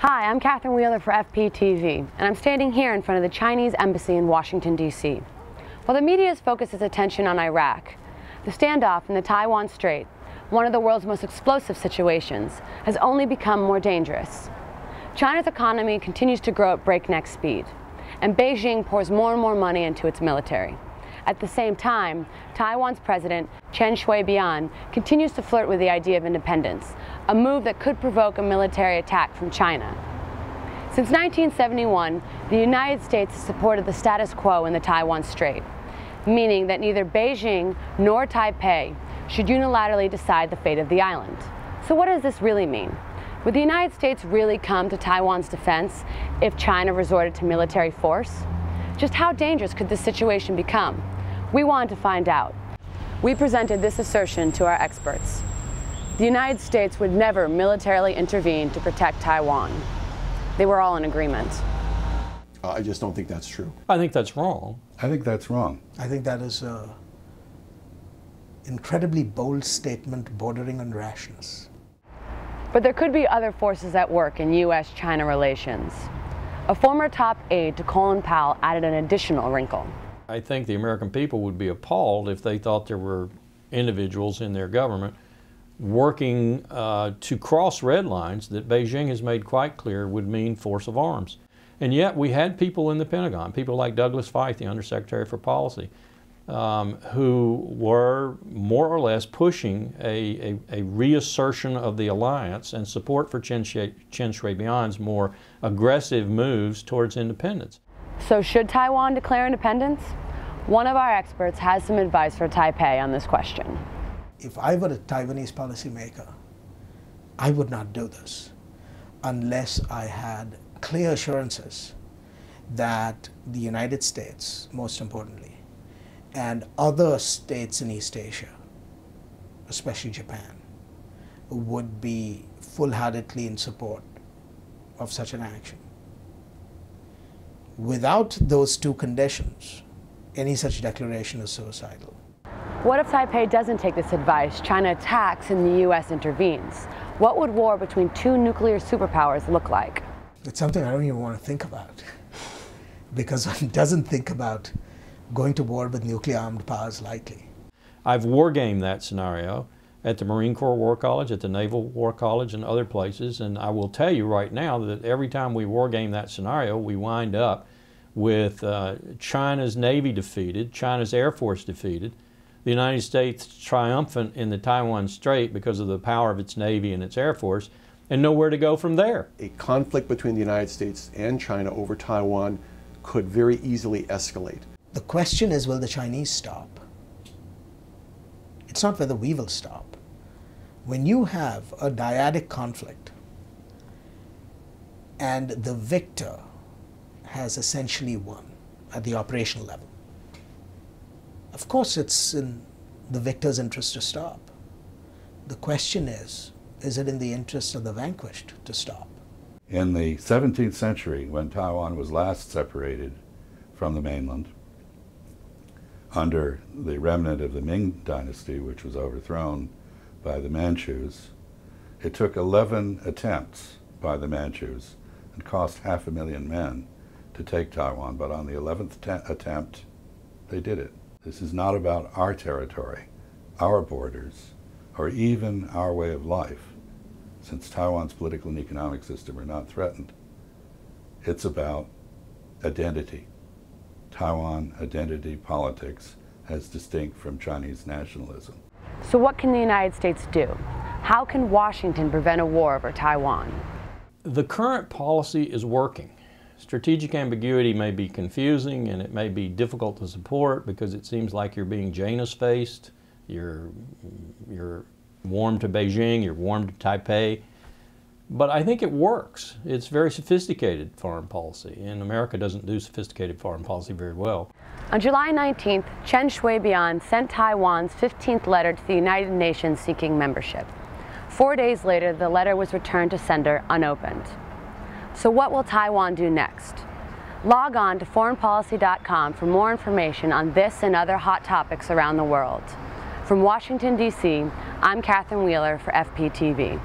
Hi, I'm Catherine Wheeler for FPTV, and I'm standing here in front of the Chinese embassy in Washington, D.C. While the media has focused its attention on Iraq, the standoff in the Taiwan Strait, one of the world's most explosive situations, has only become more dangerous. China's economy continues to grow at breakneck speed, and Beijing pours more and more money into its military. At the same time, Taiwan's president, Chen Shui-bian, continues to flirt with the idea of independence, a move that could provoke a military attack from China. Since 1971, the United States has supported the status quo in the Taiwan Strait, meaning that neither Beijing nor Taipei should unilaterally decide the fate of the island. So what does this really mean? Would the United States really come to Taiwan's defense if China resorted to military force? Just how dangerous could this situation become? We wanted to find out. We presented this assertion to our experts. The United States would never militarily intervene to protect Taiwan. They were all in agreement. I just don't think that's true. I think that's wrong. I think that's wrong. I think that is an incredibly bold statement bordering on rashness. But there could be other forces at work in U.S.-China relations. A former top aide to Colin Powell added an additional wrinkle. I think the American people would be appalled if they thought there were individuals in their government working to cross red lines that Beijing has made quite clear would mean force of arms. And yet we had people in the Pentagon, people like Douglas Feith, the Undersecretary for Policy, who were more or less pushing a reassertion of the alliance and support for Chen Shui-bian's more aggressive moves towards independence. So should Taiwan declare independence? One of our experts has some advice for Taipei on this question. If I were a Taiwanese policymaker, I would not do this unless I had clear assurances that the United States, most importantly, and other states in East Asia, especially Japan, would be full-heartedly in support of such an action. Without those two conditions, any such declaration is suicidal. What if Taipei doesn't take this advice, China attacks and the U.S. intervenes? What would war between two nuclear superpowers look like? It's something I don't even want to think about, because one doesn't think about going to war with nuclear-armed powers lightly. I've war-gamed that scenario at the Marine Corps War College, at the Naval War College, and other places, and I will tell you right now that every time we war-game that scenario, we wind up with China's Navy defeated, China's Air Force defeated, the United States triumphant in the Taiwan Strait because of the power of its Navy and its Air Force, and nowhere to go from there. A conflict between the United States and China over Taiwan could very easily escalate. The question is, will the Chinese stop? It's not whether we will stop. When you have a dyadic conflict and the victor has essentially won at the operational level, of course it's in the victor's interest to stop. The question is it in the interest of the vanquished to stop? In the 17th century, when Taiwan was last separated from the mainland, under the remnant of the Ming dynasty, which was overthrown by the Manchus, it took 11 attempts by the Manchus and cost 500,000 men to take Taiwan, but on the 11th attempt, they did it. This is not about our territory, our borders, or even our way of life, since Taiwan's political and economic system are not threatened. It's about identity. Taiwan identity politics as distinct from Chinese nationalism. So what can the United States do? How can Washington prevent a war over Taiwan? The current policy is working. Strategic ambiguity may be confusing and it may be difficult to support because it seems like you're being Janus-faced, you're warm to Beijing, you're warm to Taipei. But I think it works. It's very sophisticated foreign policy, and America doesn't do sophisticated foreign policy very well. On July 19th, Chen Shui-bian sent Taiwan's 15th letter to the United Nations seeking membership. 4 days later, the letter was returned to sender unopened. So what will Taiwan do next? Log on to foreignpolicy.com for more information on this and other hot topics around the world. From Washington, D.C., I'm Catherine Wheeler for FPTV.